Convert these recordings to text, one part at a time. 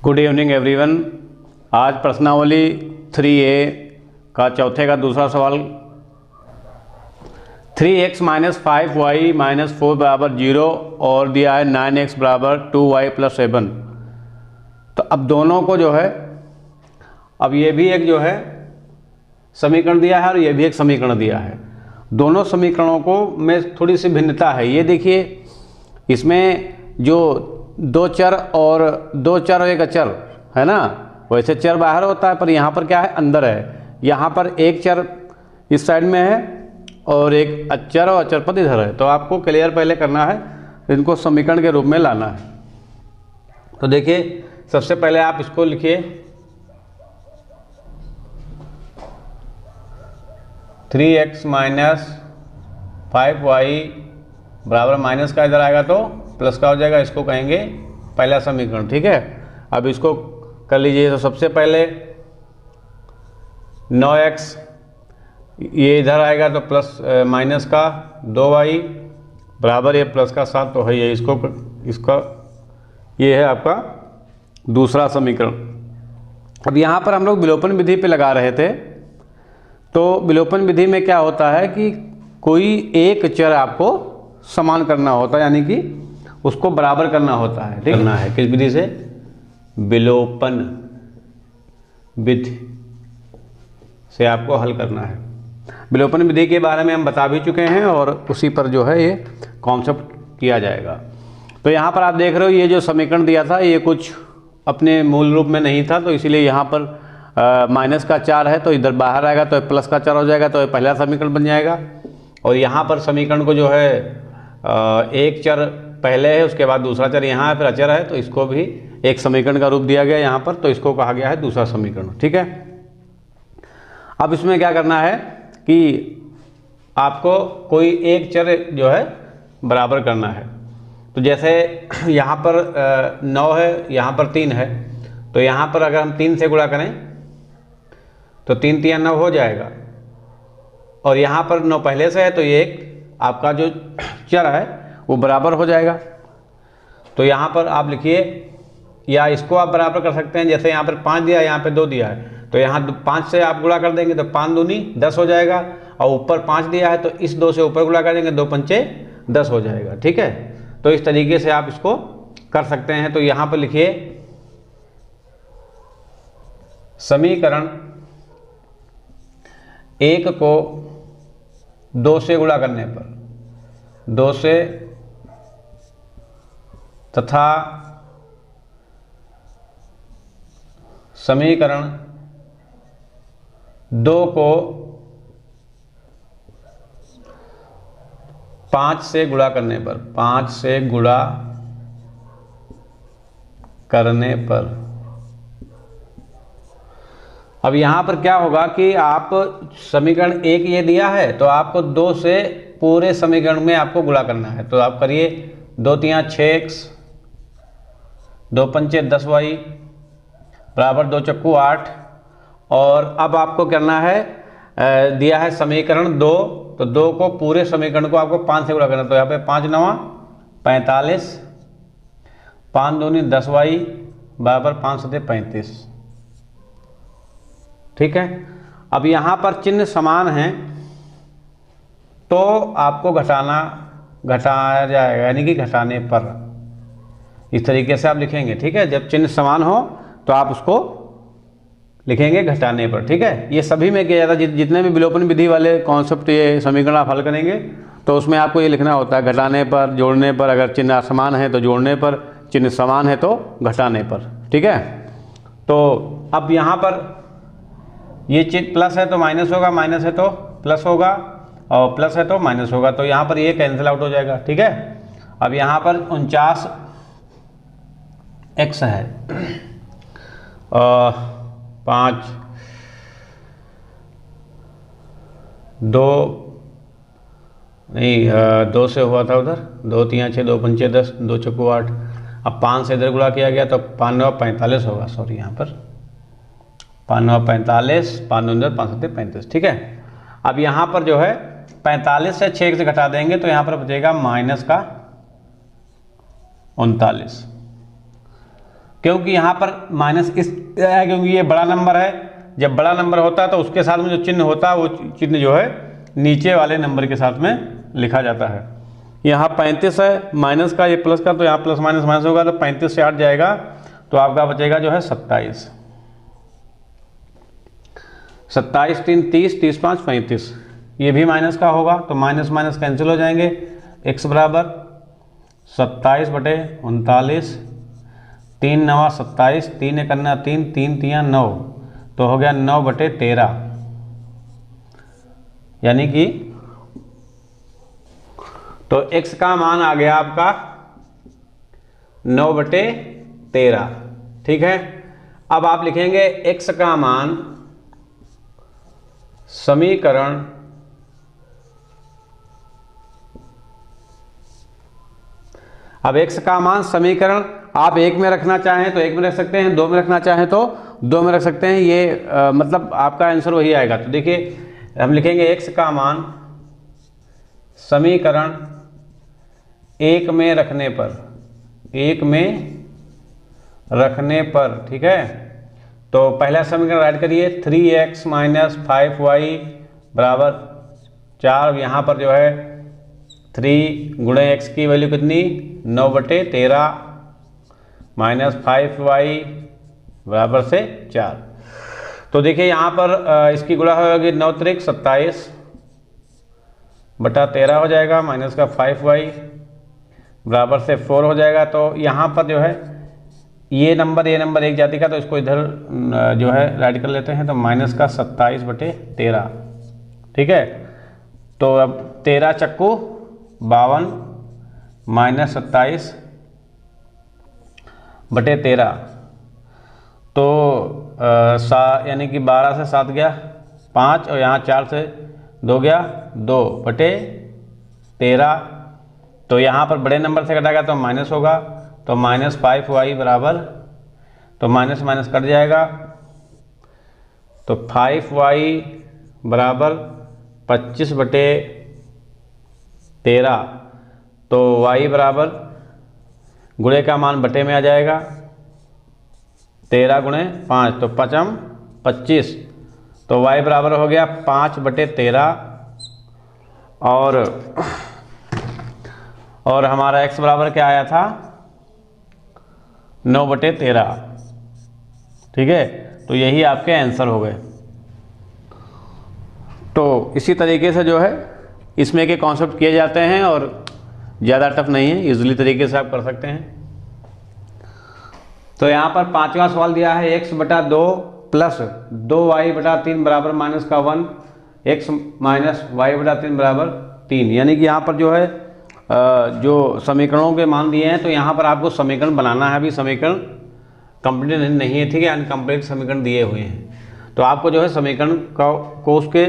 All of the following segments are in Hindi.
Good evening everyone. आज प्रश्नावली 3A का चौथे का दूसरा सवाल 3x - 5y - 4 बराबर 0 और दिया है 9x बराबर 2y + 7। तो अब दोनों को जो है, अब ये भी एक जो है समीकरण दिया है और ये भी एक समीकरण दिया है। दोनों समीकरणों को में थोड़ी सी भिन्नता है। ये देखिए, इसमें जो दो चर और एक अचर है ना, वैसे चर बाहर होता है, पर यहाँ पर क्या है, अंदर है। यहाँ पर एक चर इस साइड में है और एक अचर और अचर पद इधर है। तो आपको क्लियर पहले करना है, इनको समीकरण के रूप में लाना है। तो देखिए, सबसे पहले आप इसको लिखिए 3x - 5y बराबर माइनस का इधर आएगा तो प्लस का हो जाएगा। इसको कहेंगे पहला समीकरण, ठीक है। अब इसको कर लीजिए। तो सबसे पहले 9x ये इधर आएगा तो प्लस माइनस का 2y बराबर ये प्लस का 7 तो है ये। इसका ये है आपका दूसरा समीकरण। अब यहाँ पर हम लोग विलोपन विधि पे लगा रहे थे। तो विलोपन विधि में क्या होता है कि कोई एक चर आपको समान करना होता है, यानी कि उसको बराबर करना होता है, ठीक करना है। किस विधि से? विलोपन विधि से आपको हल करना है। विलोपन विधि के बारे में हम बता भी चुके हैं और उसी पर जो है ये कॉन्सेप्ट किया जाएगा। तो यहाँ पर आप देख रहे हो, ये जो समीकरण दिया था ये कुछ अपने मूल रूप में नहीं था, तो इसीलिए यहाँ पर माइनस का 4 है तो इधर बाहर आएगा तो प्लस का 4 हो जाएगा, तो पहला समीकरण बन जाएगा। और यहाँ पर समीकरण को जो है एक चर पहले है, उसके बाद दूसरा चर यहाँ है, फिर अचर है, तो इसको भी एक समीकरण का रूप दिया गया यहाँ पर, तो इसको कहा गया है दूसरा समीकरण, ठीक है। अब इसमें क्या करना है कि आपको कोई एक चर जो है बराबर करना है। तो जैसे यहाँ पर 9 है, यहाँ पर 3 है, तो यहाँ पर अगर हम 3 से गुणा करें तो 3 × 3 = 9 हो जाएगा। और यहाँ पर 9 पहले से है तो ये एक आपका जो चर है वो बराबर हो जाएगा। तो यहाँ पर आप लिखिए, या इसको आप बराबर कर सकते हैं। जैसे यहाँ पर 5 दिया है, यहाँ पे 2 दिया है, तो यहाँ 5 से आप गुणा कर देंगे तो 5 दूनी 10 हो जाएगा। और ऊपर 5 दिया है तो इस 2 से ऊपर गुणा कर देंगे, 2 × 5 = 10 हो जाएगा, ठीक है। तो इस तरीके से आप इसको कर सकते हैं। तो यहाँ पर लिखिए समीकरण 1 को 2 से गुणा करने पर 2 से तथा समीकरण 2 को 5 से गुणा करने पर 5 से गुणा करने पर अब यहाँ पर क्या होगा कि आप समीकरण 1 ये दिया है तो आपको 2 से पूरे समीकरण में आपको गुणा करना है। तो आप करिए 2 × 3 = 6x, 2 × 5 = 10y बराबर 2 × 4 = 8। और अब आपको करना है, दिया है समीकरण 2, तो 2 को पूरे समीकरण को आपको 5 से गुणा करना। तो यहाँ पे 5 × 9 = 45, 5 दूनी 10y बराबर 5 × 7 = 35, ठीक है। अब यहाँ पर चिन्ह समान हैं तो आपको घटाया जाएगा, यानी कि घटाने पर। इस तरीके से आप लिखेंगे, ठीक है। जब चिन्ह समान हो तो आप उसको लिखेंगे घटाने पर, ठीक है। ये सभी में किया जाता है, जितने भी विलोपन विधि वाले कॉन्सेप्ट ये समीकरण आप हल करेंगे तो उसमें आपको ये लिखना होता है घटाने पर, जोड़ने पर, अगर चिन्ह असमान है तो जोड़ने पर, चिन्ह समान है तो घटाने पर, ठीक है। तो अब यहाँ पर ये चिन्ह प्लस है तो माइनस होगा, माइनस है तो प्लस होगा, और प्लस है तो माइनस होगा। तो यहाँ पर ये कैंसिल आउट हो जाएगा, ठीक है। अब यहाँ पर 49x है, 5 2 से हुआ था उधर, 2 × 3 = 6, 2 × 5 = 10, 2 × 4 = 8। अब 5 से इधर गुणा किया गया तो 5 × 9 = 45 होगा, सॉरी यहाँ पर 5 × 9 = 45, 5 दूनी 10, 5 × 7 = 35, ठीक है। अब यहाँ पर जो है 45 से 6 से घटा देंगे तो यहाँ पर बचेगा -39। क्योंकि यहाँ पर माइनस इस है क्योंकि ये बड़ा नंबर है। जब बड़ा नंबर होता है तो उसके साथ में जो चिन्ह होता है वो चिन्ह जो है नीचे वाले नंबर के साथ में लिखा जाता है। यहाँ 35 है, माइनस का ये प्लस का, तो यहाँ प्लस माइनस माइनस होगा तो 35 से 8 जाएगा तो आपका बचेगा जो है 27। 27 3 30, 30 5 35, ये भी माइनस का होगा तो माइनस माइनस कैंसिल हो जाएंगे। x बराबर 27/39, 3 9 27, 3 1 3, 3 3 9, तो हो गया 9/13, यानी कि तो x का मान आ गया आपका 9/13। ठीक है, अब आप लिखेंगे x का मान समीकरण अब x का मान समीकरण आप 1 में रखना चाहें तो 1 में रख सकते हैं, 2 में रखना चाहें तो 2 में रख सकते हैं। ये मतलब आपका आंसर वही आएगा। तो देखिए हम लिखेंगे x का मान समीकरण 1 में रखने पर, 1 में रखने पर, ठीक है। तो पहला समीकरण राइट करिए, 3x - 5y बराबर 4। यहाँ पर जो है 3 गुणे x की वैल्यू कितनी 9/13 माइनस 5y बराबर से 4। तो देखिए यहाँ पर इसकी गुणा होगी 9 त्रिक 27/13 हो जाएगा, माइनस का 5y बराबर से 4 हो जाएगा। तो यहाँ पर जो है ये नंबर एक जाति का, तो इसको इधर जो है राइट कर लेते हैं, तो माइनस का 27/13। ठीक है, तो अब 13 चक्कू 52 माइनस 27/13, तो यानी कि 12 से 7 गया 5 और यहाँ 4 से 2 गया 2/13। तो यहाँ पर बड़े नंबर से कटाएगा तो माइनस होगा, तो माइनस 5y बराबर, तो माइनस माइनस कट जाएगा, तो 5y बराबर 25/13। तो y बराबर गुणे का मान बटे में आ जाएगा, 13 गुणे 5 तो 5 25, तो y बराबर हो गया 5/13। और हमारा x बराबर क्या आया था 9/13। ठीक है, तो यही आपके आंसर हो गए। तो इसी तरीके से जो है इसमें के कॉन्सेप्ट किए जाते हैं और ज़्यादा टफ नहीं है, इजीली तरीके से आप कर सकते हैं। तो यहाँ पर 5वां सवाल दिया है x/2 प्लस 2y/3 बराबर माइनस का 1, x माइनस y/3 बराबर 3। यानी कि यहाँ पर जो है जो समीकरणों के मान दिए हैं, तो यहाँ पर आपको समीकरण बनाना है। अभी समीकरण कंप्लीट नहीं है, ठीक है, अनकम्प्लीट समीकरण दिए हुए हैं। तो आपको जो है समीकरण को उसके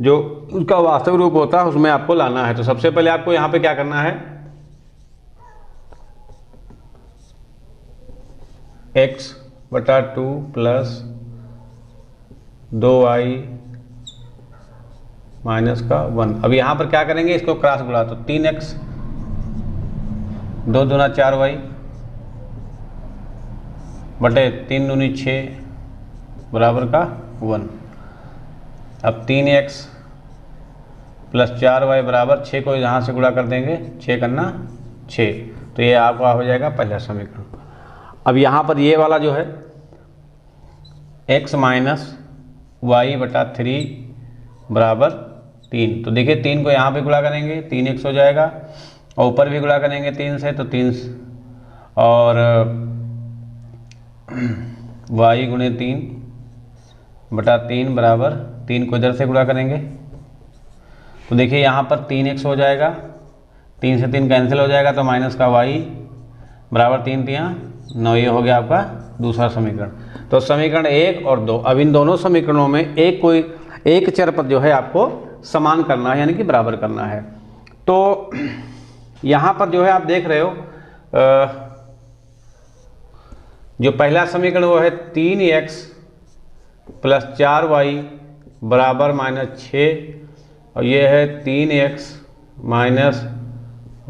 जो उसका वास्तविक रूप होता है उसमें आपको लाना है। तो सबसे पहले आपको यहाँ पे क्या करना है, x/2 प्लस 2y माइनस का 1। अब यहाँ पर क्या करेंगे, इसको क्रॉस गुणा, तो 3x 2 दूना 4y बटे 3 दूनी 6 बराबर का 1। अब 3x प्लस 4y बराबर 6 को यहाँ से गुणा कर देंगे, 6 करना 6, तो ये आपका हो जाएगा पहला समीकरण। अब यहाँ पर ये वाला जो है x माइनस y/3 बराबर 3, तो देखिए 3 को यहाँ पे गुणा करेंगे 3x हो जाएगा, और ऊपर भी गुणा करेंगे 3 से तो 3, और y गुणे 3/3 बराबर 3 को इधर से गुणा करेंगे, तो देखिए यहाँ पर 3x हो जाएगा, 3 से 3 कैंसिल हो जाएगा, तो माइनस का y बराबर 3 3 9। ये हो गया आपका दूसरा समीकरण। तो समीकरण 1 और 2, अब इन दोनों समीकरणों में एक चर पद जो है आपको समान करना है, यानी कि बराबर करना है। तो यहाँ पर जो है आप देख रहे हो जो पहला समीकरण वो है 3x प्लस 4y बराबर -6, और ये है 3x माइनस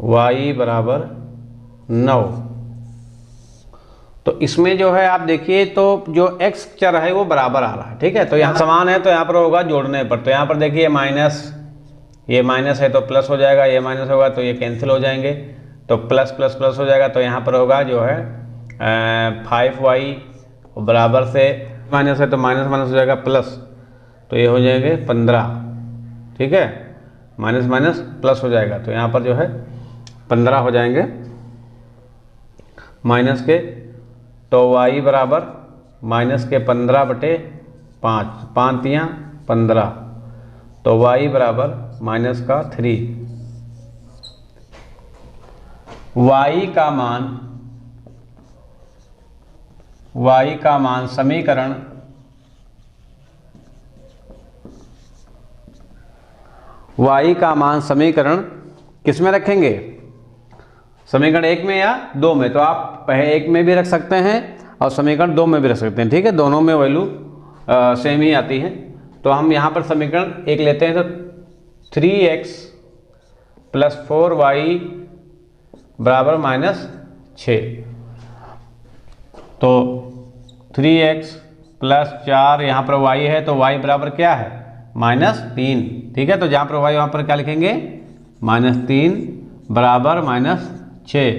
y बराबर 9। तो तो इसमें जो है आप देखिए तो जो x चर है वो बराबर आ रहा है, ठीक है। तो यहाँ समान है तो यहाँ पर होगा जोड़ने पर, तो यहाँ पर देखिए माइनस, ये माइनस है तो प्लस हो जाएगा, ये माइनस होगा तो ये कैंसिल हो जाएंगे, तो प्लस प्लस प्लस हो जाएगा। तो यहाँ पर होगा जो है 5y बराबर से माइनस है तो माइनस माइनस हो जाएगा प्लस, तो ये हो जाएंगे 15, ठीक है। माइनस माइनस प्लस हो जाएगा तो यहाँ पर जो है 15 हो जाएंगे माइनस के, तो y बराबर माइनस के 15/5, 5 तियाँ 15, तो y बराबर माइनस का 3। y का मान समीकरण किस में रखेंगे, समीकरण 1 में या 2 में। तो आप पहले 1 में भी रख सकते हैं और समीकरण 2 में भी रख सकते हैं, ठीक है। दोनों में वैल्यू सेम ही आती है। तो हम यहाँ पर समीकरण 1 लेते हैं, तो 3x + 4y बराबर -6। तो 3x + 4, यहाँ पर y है तो y बराबर क्या है -3, ठीक है। तो जहाँ पर y वहाँ पर क्या लिखेंगे -3 बराबर -6।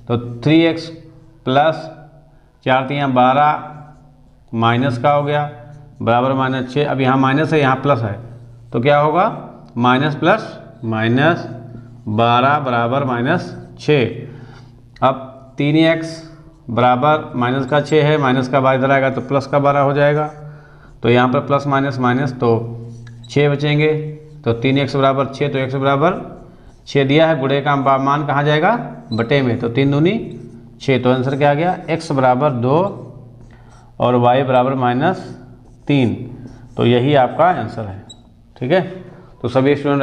तो 3x + 4 तियाँ 12 माइनस का हो गया बराबर -6। अब यहाँ माइनस है यहाँ प्लस है तो क्या होगा माइनस प्लस माइनस 12 बराबर -6। अब 3x बराबर माइनस का 6 है, माइनस का 12 इधर आएगा तो प्लस का 12 हो जाएगा। तो यहाँ पर प्लस माइनस माइनस तो 6 बचेंगे, तो 3x बराबर 6, तो x बराबर 6 दिया है, गुणे का मान कहाँ जाएगा बटे में, तो 3 दूनी 6। तो आंसर क्या आ गया x बराबर 2 और y बराबर -3। तो यही आपका आंसर है, ठीक है। तो सभी स्टूडेंट